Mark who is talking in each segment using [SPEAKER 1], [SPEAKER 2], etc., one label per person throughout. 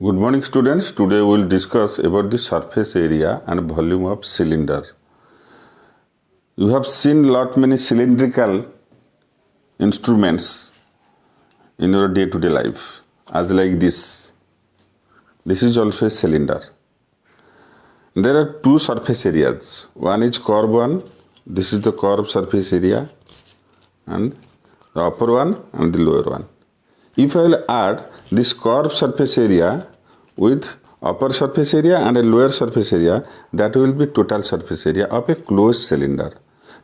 [SPEAKER 1] Good morning students. Today we will discuss about the surface area and volume of cylinder. You have seen lot many cylindrical instruments in your day-to-day life as like this. This is also a cylinder. There are two surface areas. One is curve one. This is the curve surface area and the upper one and the lower one. If I will add this curved surface area with upper surface area and a lower surface area, that will be total surface area of a closed cylinder.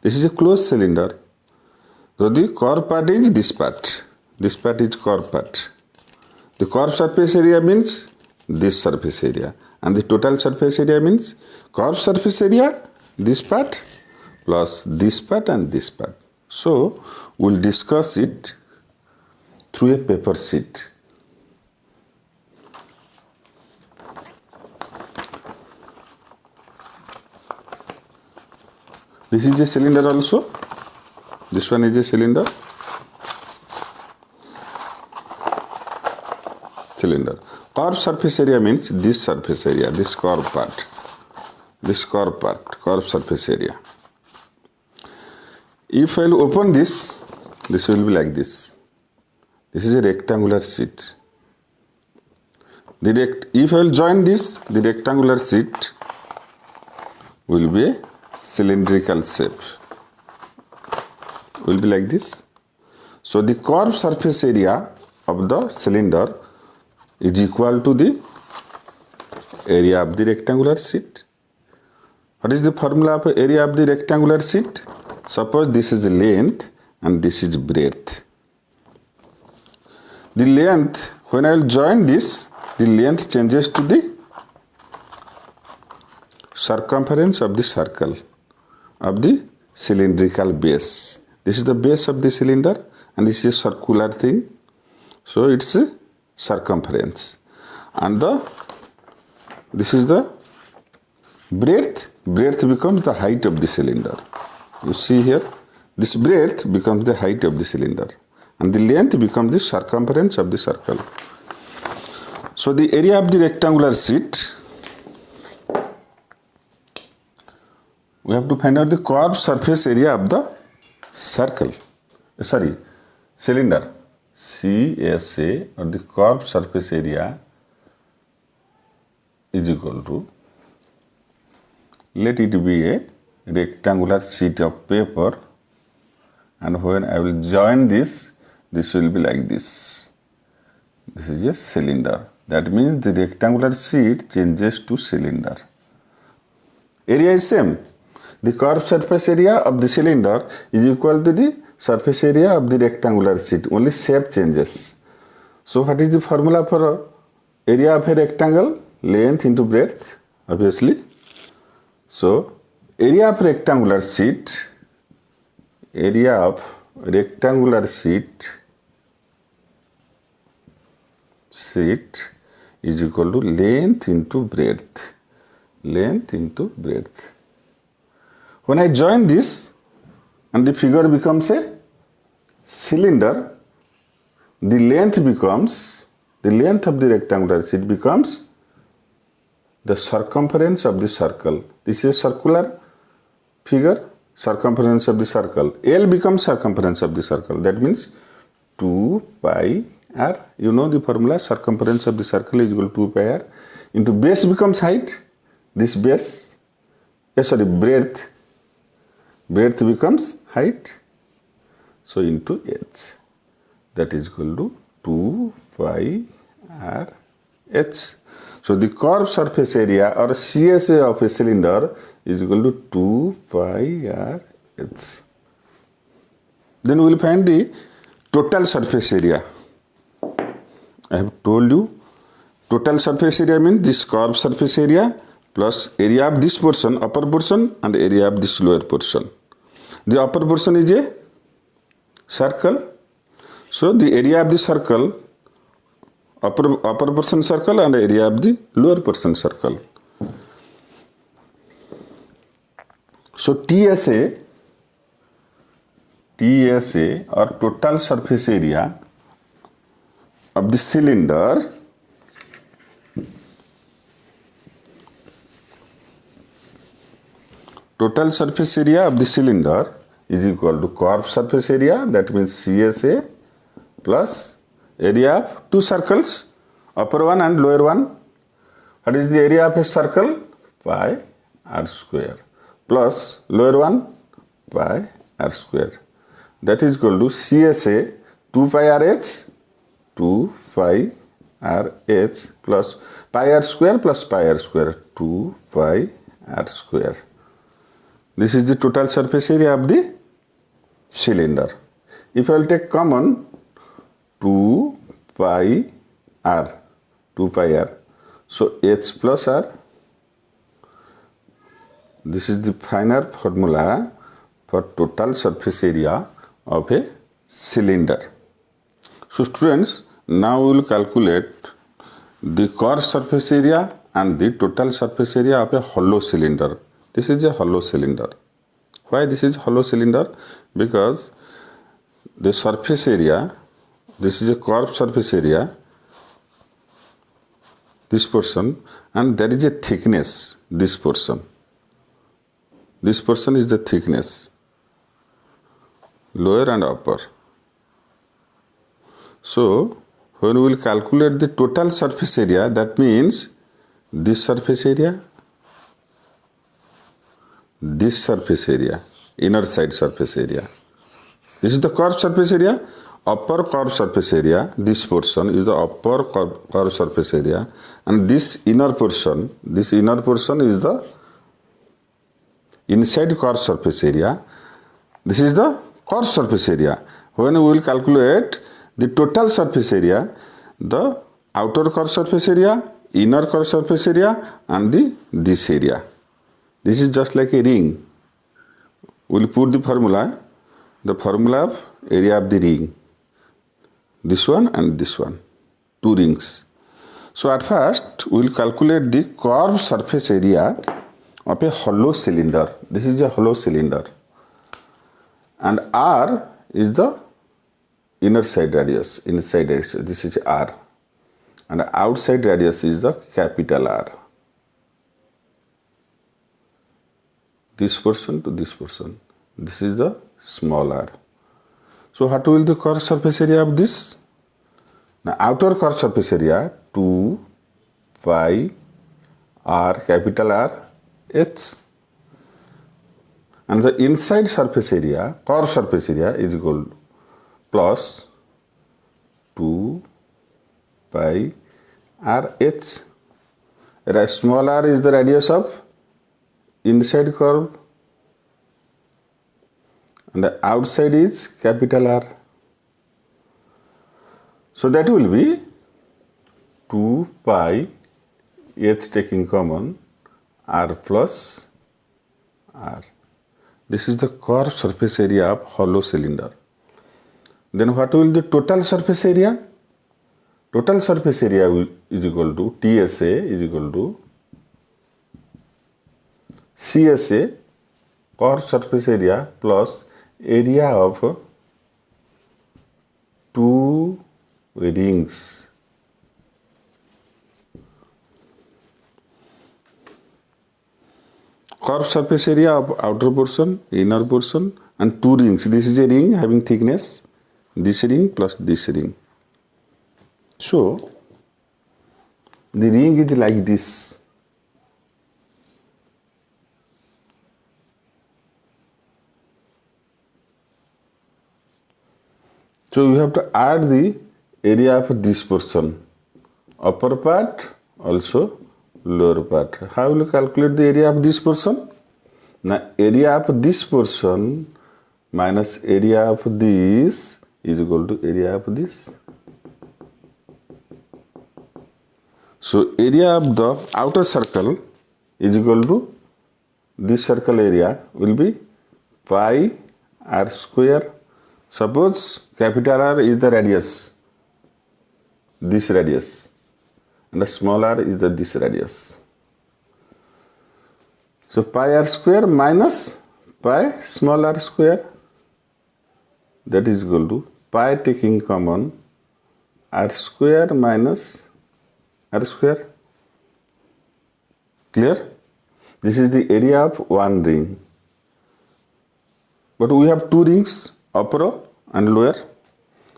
[SPEAKER 1] This is a closed cylinder. So the curved part is this part. This part is curved part. The curved surface area means this surface area. And the total surface area means curved surface area, this part plus this part and this part. So we'll discuss it through a paper sheet. This is a cylinder also. This one is a cylinder. Curved surface area means this surface area, this curved part. This curved part, curved surface area. If I will open this will be like this. This is a rectangular sheet. If I will join this, the rectangular sheet will be a cylindrical shape. Will be like this. So the curved surface area of the cylinder is equal to the area of the rectangular sheet. What is the formula of area of the rectangular sheet? Suppose this is length and this is breadth. The length, when I will join this, the length changes to the circumference of the circle of the cylindrical base. This is the base of the cylinder and this is a circular thing. So it's a circumference. And this is the breadth. Breadth becomes the height of the cylinder. You see here, this breadth becomes the height of the cylinder. And the length becomes the circumference of the circle. So the area of the rectangular sheet, we have to find out the curved surface area of the cylinder. CSA, or the curved surface area, is equal to, let it be a rectangular sheet of paper, and when I will join this will be like this. This is a cylinder. That means the rectangular sheet changes to cylinder. Area is same. The curved surface area of the cylinder is equal to the surface area of the rectangular sheet. Only shape changes. So what is the formula for area of a rectangle? Length into breadth, obviously. So area of rectangular sheet is equal to length into breadth. When I join this and the figure becomes a cylinder, the length of the rectangular sheet becomes the circumference of the circle. This is a circular figure, circumference of the circle. L becomes circumference of the circle. That means 2 pi r. You know the formula, circumference of the circle is equal to 2 pi r into base becomes height. This base, breadth. Breadth becomes height. So into h. That is equal to 2 pi r h. So the curved surface area or CSA of a cylinder is equal to 2 pi r h. Then we will find the total surface area. I have told you total surface area means this curved surface area plus area of this portion, upper portion, and area of this lower portion. The upper portion is a circle. So the area of the circle, upper portion circle and area of the lower portion circle. So TSA or total surface area of the cylinder total surface area of the cylinder is equal to curved surface area, that means CSA, plus area of two circles, upper one and lower one. What is the area of a circle? Pi r square, plus lower one pi r square. That is equal to CSA 2 pi r h, 2 pi r h plus pi r square plus pi r square, 2 pi r square. This is the total surface area of the cylinder. If I will take common 2 pi r, 2 pi r, so h plus r, this is the final formula for total surface area of a cylinder. So students, now we will calculate the curved surface area and the total surface area of a hollow cylinder. This is a hollow cylinder. Why this is hollow cylinder? Because the surface area, this is a curved surface area, this portion, and there is a thickness, this portion. This portion is the thickness, lower and upper. So when we will calculate the total surface area, that means this surface area, this surface area, inner side surface area. This is the curved surface area, upper curved surface area. This portion is the upper curved surface area, and this inner portion is the inside curved surface area. This is the curved surface area. When we will calculate the total surface area, the outer curved surface area, inner curved surface area, and this area. This is just like a ring. We will put the formula of area of the ring. This one and this one, two rings. So at first we will calculate the curved surface area of a hollow cylinder. This is a hollow cylinder, and R is the inner side radius, inside radius. This is R, and outside radius is the capital R. This portion to this portion. This is the small r. So what will the curved surface area of this? Now outer curved surface area 2 pi r, capital R, h, and the inside surface area, curved surface area, is equal to plus 2 pi r h. Small r is the radius of inside curve, and the outside is capital R. So that will be 2 pi h taking common r plus r. This is the curved surface area of hollow cylinder. Then what will the total surface area? Total surface area is equal to TSA is equal to CSA, curved surface area, plus area of two rings. Curved surface area of outer portion, inner portion, and two rings. This is a ring having thickness, this ring plus this ring. So the ring is like this. So you have to add the area of this portion, upper part, also lower part. How will you calculate the area of this portion? Now area of this portion minus area of this is equal to area of this. So area of the outer circle is equal to this circle area will be pi r square. Suppose capital R is the radius, this radius, and the small r is this radius. So pi r square minus pi small r square, that is equal to pi taking common r square minus r square. Clear? This is the area of one ring. but we have two rings, upper and lower.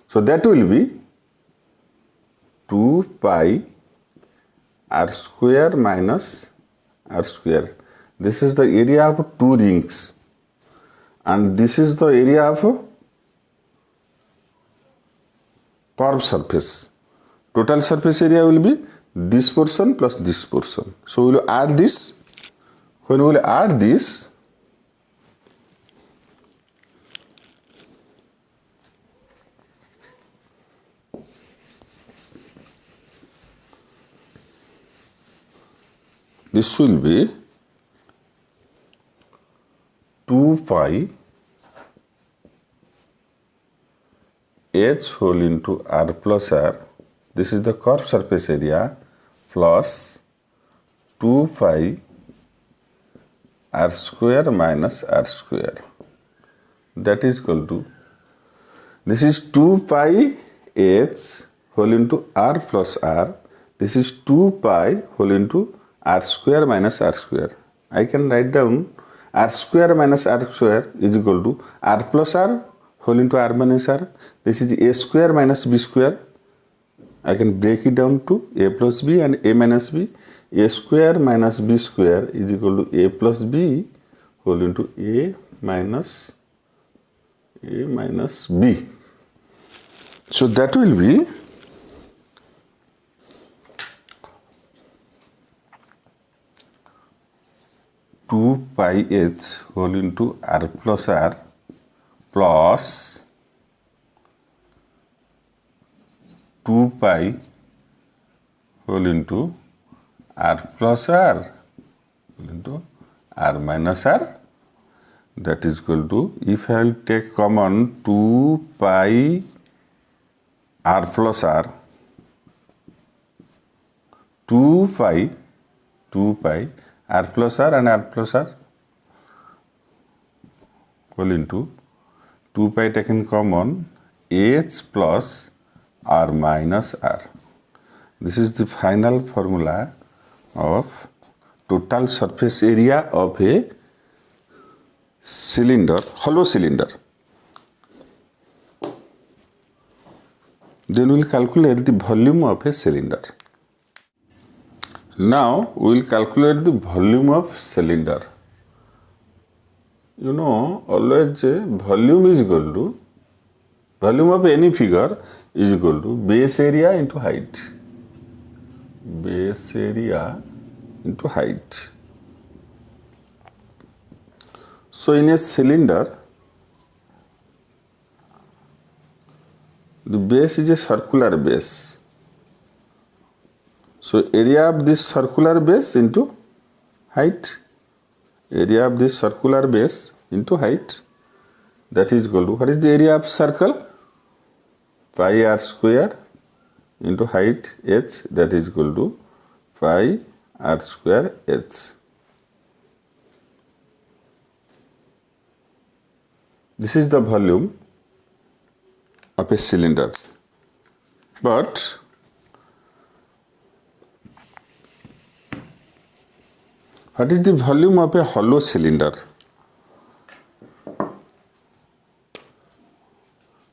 [SPEAKER 1] So that will be 2 pi r square minus r square. This is the area of two rings, and this is the area of curved surface. Total surface area will be this portion plus this portion. So we will add this. When we will add this, this will be 2 pi h whole into r plus r. This is the curved surface area plus 2 pi r square minus r square. That is equal to, this is 2 pi h whole into r plus r. This is 2 pi whole into r square minus r square. I can write down r square minus r square is equal to r plus r whole into r minus r. This is a square minus b square. I can break it down to a plus b and a minus b. A square minus b square is equal to a plus b whole into a minus b. So that will be 2 pi h whole into r plus r plus 2 pi whole into r plus r into r minus r. That is equal to, if I will take common 2 pi r plus r, 2 pi r plus r and r plus r whole into 2 pi taken common h plus r minus r. This is the final formula of total surface area of a cylinder, hollow cylinder. Then we will calculate the volume of a cylinder. Now we will calculate the volume of cylinder. You know, always volume is equal to, volume of any figure is equal to base area into height. Base area into height. So in a cylinder, the base is a circular base. So area of this circular base into height. Area of this circular base into height. That is equal to, what is the area of circle? Pi r square into height h, that is equal to pi r square h. This is the volume of a cylinder. But what is the volume of a hollow cylinder?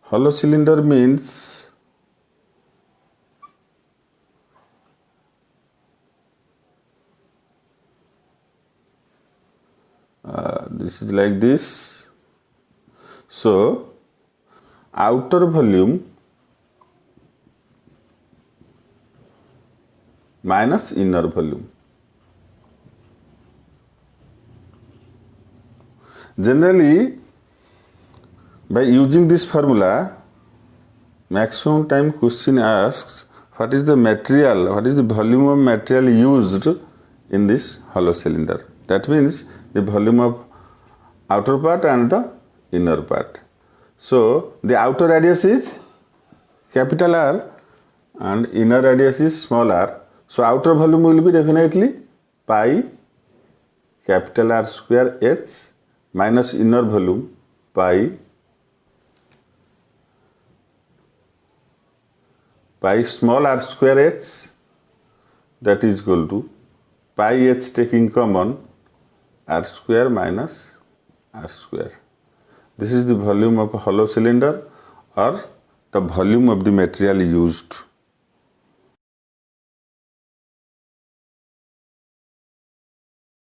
[SPEAKER 1] Hollow cylinder means this is like this. So outer volume minus inner volume. Generally, by using this formula, maximum time question asks what is the material, what is the volume of material used in this hollow cylinder. That means the volume of outer part and the inner part. So the outer radius is capital R and inner radius is small r. So outer volume will be definitely pi capital R square h minus inner volume pi small r square h, that is equal to pi h taking common r square minus r square. This is the volume of a hollow cylinder or the volume of the material used.